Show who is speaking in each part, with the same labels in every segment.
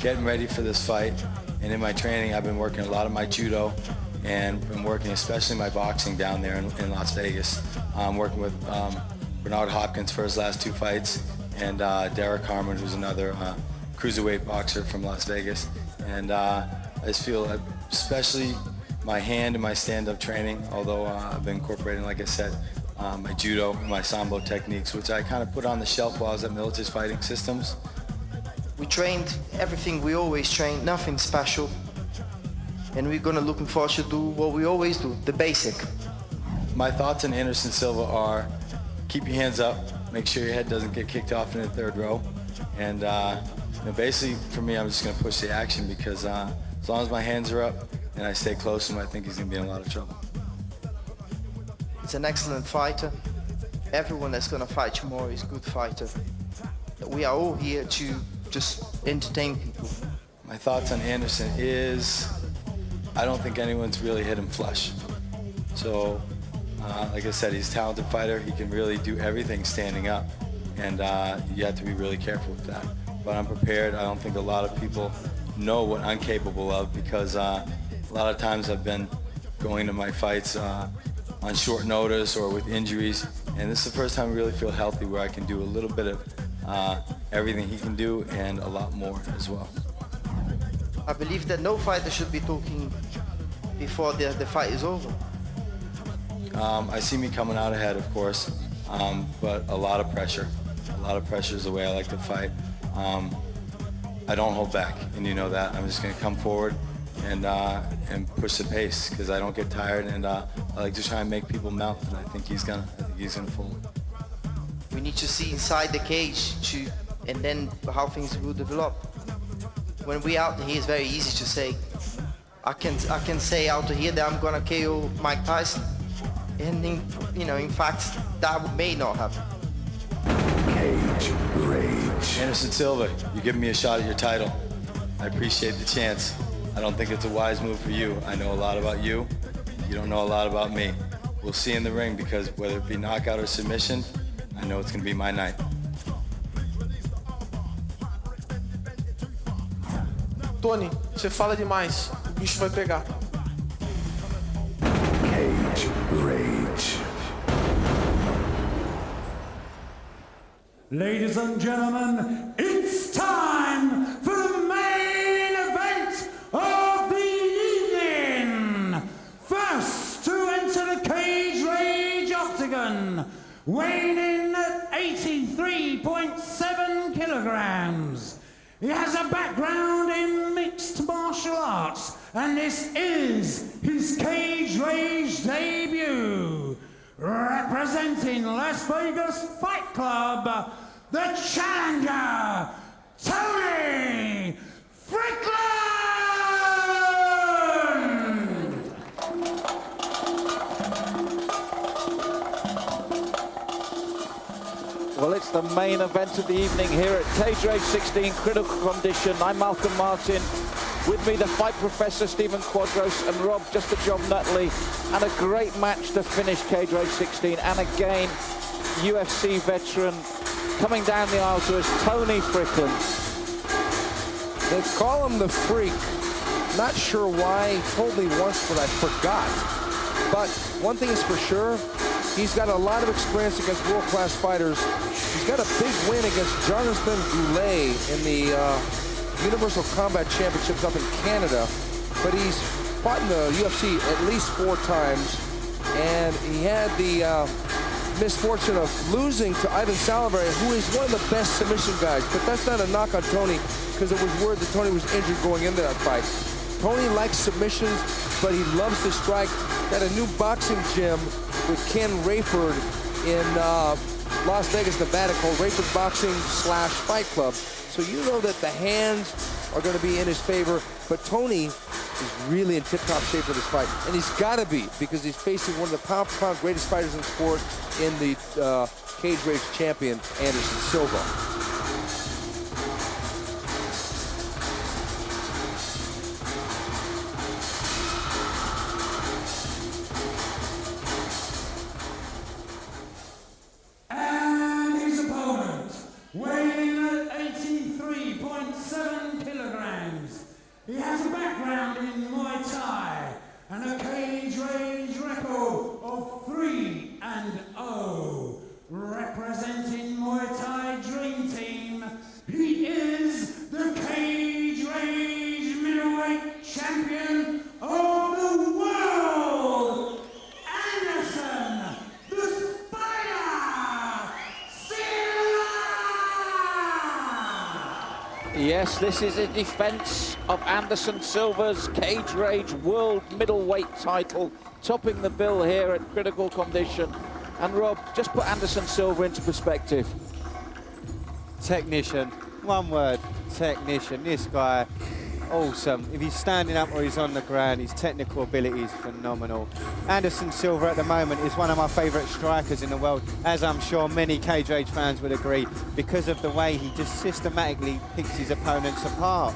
Speaker 1: getting ready for this fight. And in my training, I've been working a lot of my judo and been working especially my boxing down there in Las Vegas. I'm working with Bernard Hopkins for his last 2 fights, and Derek Harmon, who's another cruiserweight boxer from Las Vegas. And I just feel, especially my hand and my stand-up training, although I've been incorporating, like I said, my judo, my sambo techniques, which I kind of put on the shelf while I was at Military Fighting Systems.
Speaker 2: We trained everything we always train, nothing special. And we're gonna looking forward to do what we always do, the basic.
Speaker 1: My thoughts on Anderson Silva are, keep your hands up, make sure your head doesn't get kicked off in the 3rd row. And you know, basically for me, I'm just gonna push the action because as long as my hands are up and I stay close to him, I think he's gonna be in a lot of trouble.
Speaker 2: He's an excellent fighter. Everyone that's gonna fight tomorrow is a good fighter. We are all here to just entertain people.
Speaker 1: My thoughts on Anderson is, I don't think anyone's really hit him flush. So, like I said, he's a talented fighter. He can really do everything standing up, and you have to be really careful with that. But I'm prepared. I don't think a lot of people know what I'm capable of because a lot of times I've been going to my fights on short notice or with injuries, and this is the first time I really feel healthy where I can do a little bit of everything he can do and a lot more as well.
Speaker 2: I believe that no fighter should be talking before the fight is over.
Speaker 1: I see me coming out ahead, of course, but a lot of pressure. A lot of pressure is the way I like to fight. I don't hold back, and you know that. I'm just going to come forward and push the pace because I don't get tired, and I like to try and make people melt, and I think he's gonna fold.
Speaker 2: We need to see inside the cage and then how things will develop. When we out here, it's very easy to say. I can say out here that I'm gonna KO Mike Tyson, and in fact that may not happen.
Speaker 3: Cage Rage.
Speaker 1: Anderson Silva, you're giving me a shot at your title. I appreciate the chance. I don't think it's a wise move for you. I know a lot about you. You don't know a lot about me. We'll see in the ring because whether it be knockout or submission, I know it's gonna be my night.
Speaker 4: Tony, você fala demais. O bicho vai pegar.
Speaker 3: Cage Rage.
Speaker 5: Ladies and gentlemen, it's time for the main event of the evening. First to enter the Cage Rage octagon, weighing in at 83.7 kilograms. He has a background in mixed martial arts, and this is his Cage Rage debut. Representing Las Vegas Fight Club, the challenger, Tony Fryklund!
Speaker 6: Well, it's the main event of the evening here at Cage Rage 16 Critical Condition. I'm Malcolm Martin. With me, the fight professor, Stephen Quadros, and Rob, just a job Nutley. And a great match to finish Cage Rage 16. And again, UFC veteran coming down the aisle to us, Tony Fryklund.
Speaker 7: They call him the Freak. Not sure why. He told me once, but I forgot. But one thing is for sure, he's got a lot of experience against world-class fighters. He's got a big win against Jonathan Goulet in the Universal Combat Championships up in Canada. But he's fought in the UFC at least 4 times. And he had the misfortune of losing to Ivan Salivary, who is one of the best submission guys. But that's not a knock on Tony, because it was word that Tony was injured going into that fight. Tony likes submissions, but he loves to strike. Got a new boxing gym with Ken Rayford in Las Vegas, Nevada, called Rayford Boxing / Fight Club. So you know that the hands are going to be in his favor, but Tony is really in tip-top shape for this fight, and he's got to be, because he's facing one of the pound-for-pound greatest fighters in the sport in the Cage Rage champion, Anderson Silva.
Speaker 5: And his opponent, weighing at 83.7 kilograms. has a background in Muay Thai and a cage rage record of 3-0. Representing Muay Thai Dream Team, he is the cage rage middleweight champion of the world, Anderson the Spider Silva!
Speaker 6: Yes, this is a defense of Anderson Silva's Cage Rage World Middleweight title, topping the bill here at Critical Condition. And Rob, just put Anderson Silva into perspective.
Speaker 8: Technician, one word, technician. This guy, awesome. If he's standing up or he's on the ground, his technical ability is phenomenal. Anderson Silva at the moment is one of my favourite strikers in the world, as I'm sure many Cage Rage fans would agree, because of the way he just systematically picks his opponents apart.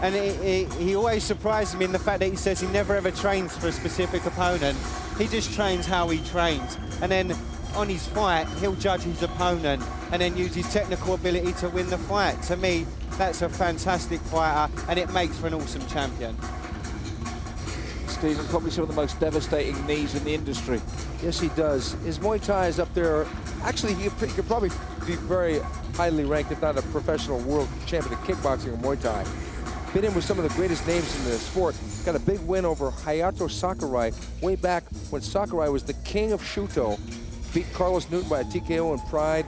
Speaker 8: And he always surprises me in the fact that he says he never ever trains for a specific opponent. He just trains how he trains. And then on his fight, he'll judge his opponent and then use his technical ability to win the fight. To me, that's a fantastic fighter, and it makes for an awesome champion.
Speaker 6: Stephen, probably some of the most devastating knees in the industry.
Speaker 7: Yes, he does. His Muay Thai is up there. Actually, he could probably be very highly ranked, if not a professional world champion of kickboxing or Muay Thai. Been in with some of the greatest names in the sport. Got a big win over Hayato Sakurai way back when Sakurai was the king of Shuto. Beat Carlos Newton by a TKO in Pride.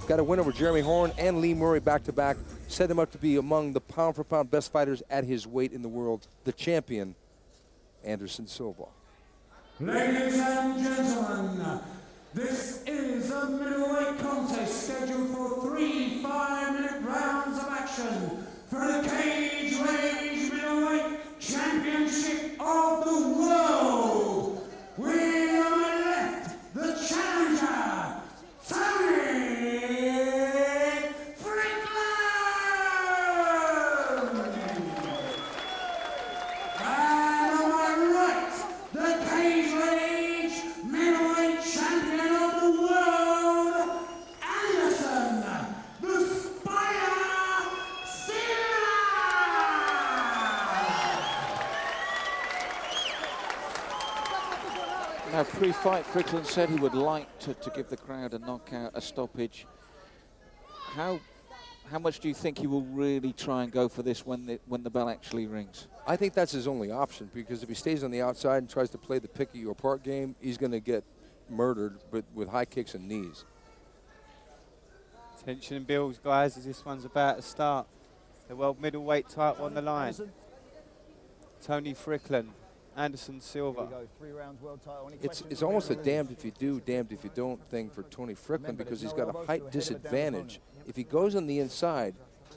Speaker 7: Got a win over Jeremy Horn and Lee Murray back-to-back. Set him up to be among the pound-for-pound best fighters at his weight in the world. The champion, Anderson Silva.
Speaker 5: Ladies and gentlemen, this is a middleweight contest scheduled for 3 5-minute rounds of action for the Cage Rage Middleweight Championship of the World. We on my left, the challenger, Tony Fryklund. And on my right, the Cage Rage Middleweight Champion of the World, Anderson the Spider Silva.
Speaker 6: Now, pre-fight, Fryklund said he would like to give the crowd a knockout, a stoppage. How much do you think he will really try and go for this when the bell actually rings?
Speaker 7: I think that's his only option, because if he stays on the outside and tries to play the pick you apart game, he's going to get murdered with high kicks and knees.
Speaker 8: Tension builds, guys, as this one's about to start. The world middleweight title on the line. Tony Fryklund, Anderson Silva.
Speaker 7: It's almost a damned if you do, damned if you don't thing for Tony Fryklund, because he's got a height disadvantage. If he goes on the inside,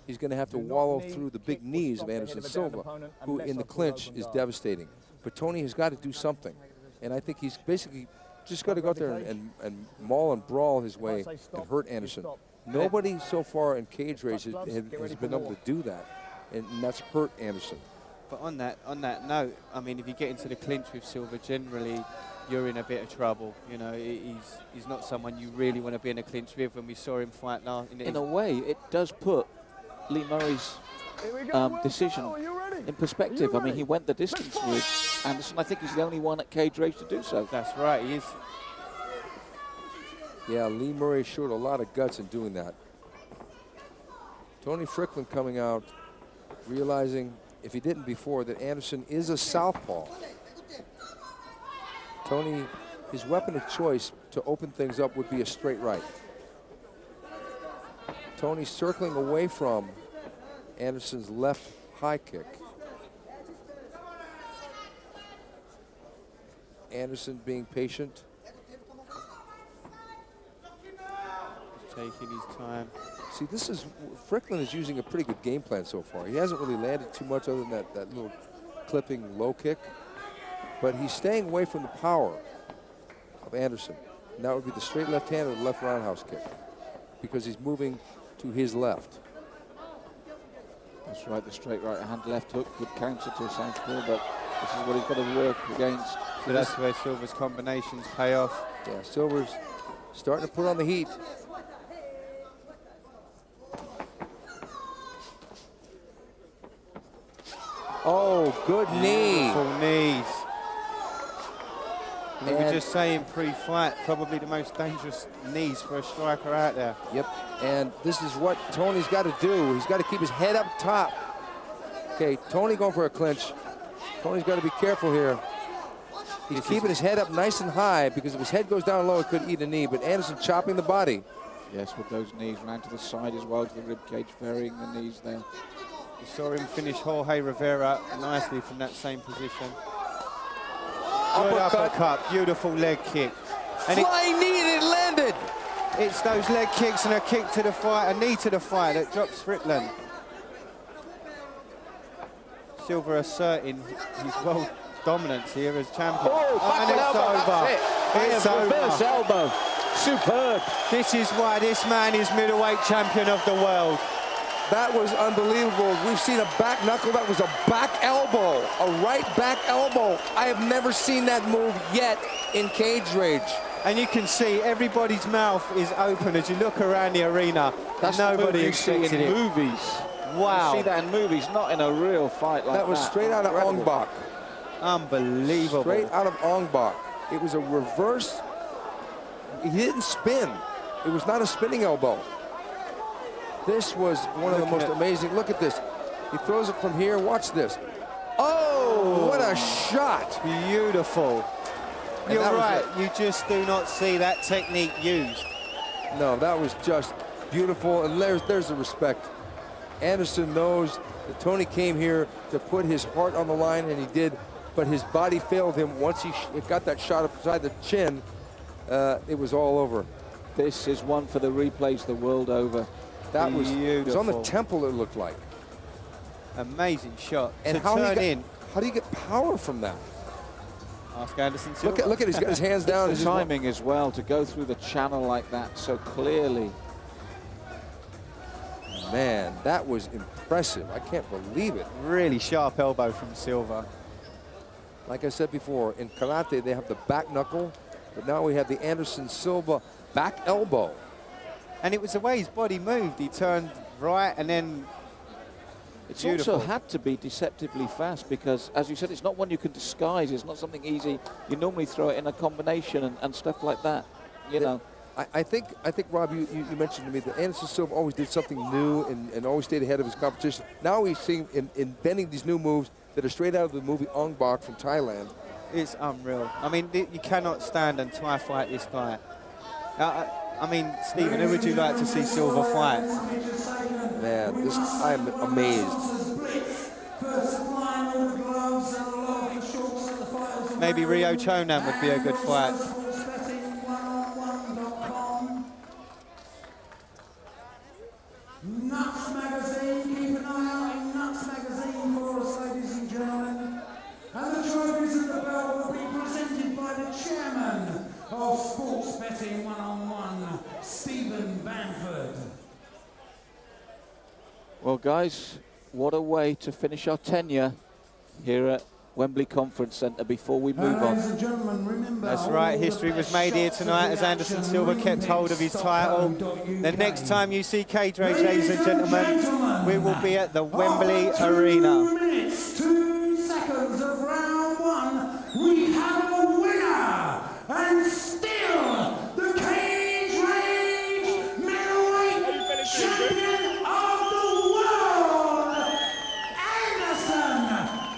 Speaker 7: he's going to have to wallow through the big knees of Anderson Silva, who in the clinch is devastating. But Tony has got to do something. And I think he's basically just got to go out there and maul and brawl his way and hurt Anderson. Nobody so far in Cage Rage has been able to do that, and that's hurt Anderson.
Speaker 8: But on that note, I mean, if you get into the clinch with Silva, generally you're in a bit of trouble. You know, he's not someone you really want to be in a clinch with. When we saw him fight last,
Speaker 6: In a way, it does put Lee Murray's decision in perspective. I mean, he went the distance with Anderson. I think he's the only one at Cage Rage to do so.
Speaker 8: That's right, he is.
Speaker 7: Yeah, Lee Murray showed a lot of guts in doing that. Tony Fryklund coming out, realizing, if he didn't before, that Anderson is a southpaw. Tony, his weapon of choice to open things up would be a straight right. Tony circling away from Anderson's left high kick. Anderson being patient.
Speaker 8: Taking his time.
Speaker 7: See, Fryklund is using a pretty good game plan so far. He hasn't really landed too much other than that little clipping low kick. But he's staying away from the power of Anderson. And that would be the straight left hand or the left roundhouse kick, because he's moving to his left.
Speaker 6: That's right, the straight right hand, left hook, good counter to a southpaw, but this is what he's got to work against.
Speaker 8: So that's where Silva's combinations pay off.
Speaker 7: Yeah, Silva's starting to put on the heat. Oh, good knee.
Speaker 8: Beautiful knees. We were
Speaker 7: And-
Speaker 8: just saying pre-fight, probably the most dangerous knees for a striker out there.
Speaker 7: Yep, and this is what Tony's got to do. He's got to keep his head up top. Okay, Tony going for a clinch. Tony's got to be careful here. He's keeping his head up nice and high because if his head goes down low, it could eat a knee. But Anderson chopping the body.
Speaker 6: Yes, with those knees round to the side as well, to the rib cage, varying the knees there.
Speaker 8: We saw him finish Jorge Rivera nicely from that same position. Good uppercut, beautiful leg kick. And
Speaker 7: Flying knee and it landed.
Speaker 8: it's those leg kicks and a kick to the fight, a knee to the fight that drops Fryklund. Silva asserting his world dominance here as champion.
Speaker 6: Oh,
Speaker 8: and it's over. It's
Speaker 6: reverse
Speaker 8: over.
Speaker 6: elbow. Superb.
Speaker 8: This is why this man is middleweight champion of the world.
Speaker 7: That was unbelievable. We've seen a back knuckle. That was a back elbow, a right back elbow. I have never seen that move yet in Cage Rage.
Speaker 8: And you can see everybody's mouth is open as you look around the arena.
Speaker 6: That's
Speaker 8: Nobody
Speaker 6: the move you see
Speaker 8: expected
Speaker 6: in
Speaker 8: it.
Speaker 6: movies.
Speaker 8: Wow.
Speaker 6: You see that in movies, not in a real fight like that.
Speaker 7: That was straight out of Ong
Speaker 6: Incredible.
Speaker 7: Bak.
Speaker 8: Unbelievable.
Speaker 7: Straight out of Ong Bak. It was a reverse. He didn't spin. It was not a spinning elbow. This was one of the most amazing. Look at this. He throws it from here. Watch this. Oh, what a shot.
Speaker 8: Beautiful.
Speaker 7: And
Speaker 8: You're
Speaker 7: that was
Speaker 8: right.
Speaker 7: it.
Speaker 8: You just do not see that technique used.
Speaker 7: No, that was just beautiful. And there's the respect. Anderson knows that Tony came here to put his heart on the line, and he did. But his body failed him. Once he got that shot upside the chin, it was all over.
Speaker 6: This is one for the replays the world over.
Speaker 7: That was, it was on the
Speaker 8: Beautiful.
Speaker 7: temple, it looked like.
Speaker 8: Amazing shot.
Speaker 7: And
Speaker 8: to
Speaker 7: how
Speaker 8: turn in.
Speaker 7: How do you get power from that?
Speaker 8: Ask Anderson Silva.
Speaker 7: Look at he's got his hands down.
Speaker 6: The
Speaker 7: He's just-
Speaker 6: timing as well, to go through the channel like that so clearly.
Speaker 7: Man, that was impressive. I can't believe it.
Speaker 8: Really sharp elbow from Silva.
Speaker 7: Like I said before, in karate, they have the back knuckle, but now we have the Anderson Silva back elbow.
Speaker 8: And it was the way his body moved. He turned right and then
Speaker 6: It's
Speaker 8: beautiful.
Speaker 6: also had to be deceptively fast because, as you said, it's not one you can disguise. It's not something easy. You normally throw it in a combination and stuff like that, you know.
Speaker 7: I think, Rob, you mentioned to me that Anderson Silva always did something new and always stayed ahead of his competition. Now we see him inventing these new moves that are straight out of the movie Ong Bak from Thailand.
Speaker 8: It's unreal. I mean, you cannot stand and try fight this guy. I mean, Stephen, who would you like to see Silva fight?
Speaker 7: Man, I'm amazed.
Speaker 8: Maybe Rio Chonan would be a good fight.
Speaker 5: Nuts Magazine, keep an eye out in Nuts Magazine for us, ladies and gentlemen. And the trophies and the belt will be presented by the chairman of Sports Betting 101, Stephen Bamford.
Speaker 6: Well, guys, what a way to finish our tenure here at Wembley Conference Centre before we move
Speaker 5: Ladies
Speaker 6: on.
Speaker 5: and gentlemen, remember,
Speaker 8: That's
Speaker 5: all
Speaker 8: right,
Speaker 5: the
Speaker 8: history was
Speaker 5: best
Speaker 8: made here
Speaker 5: shots of
Speaker 8: tonight
Speaker 5: the
Speaker 8: as Anderson
Speaker 5: action,
Speaker 8: Silva kept hold of his title. The next time you see Cage Rage, ladies and gentlemen, we will be at the Wembley Arena.
Speaker 5: 2 minutes, 2 seconds of round one, we have a winner, and still the Cage Rage middleweight champion of the world, Anderson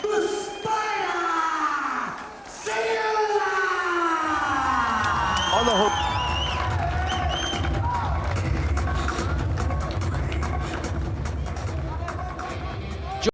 Speaker 5: the Spider Silva!
Speaker 7: On the hook.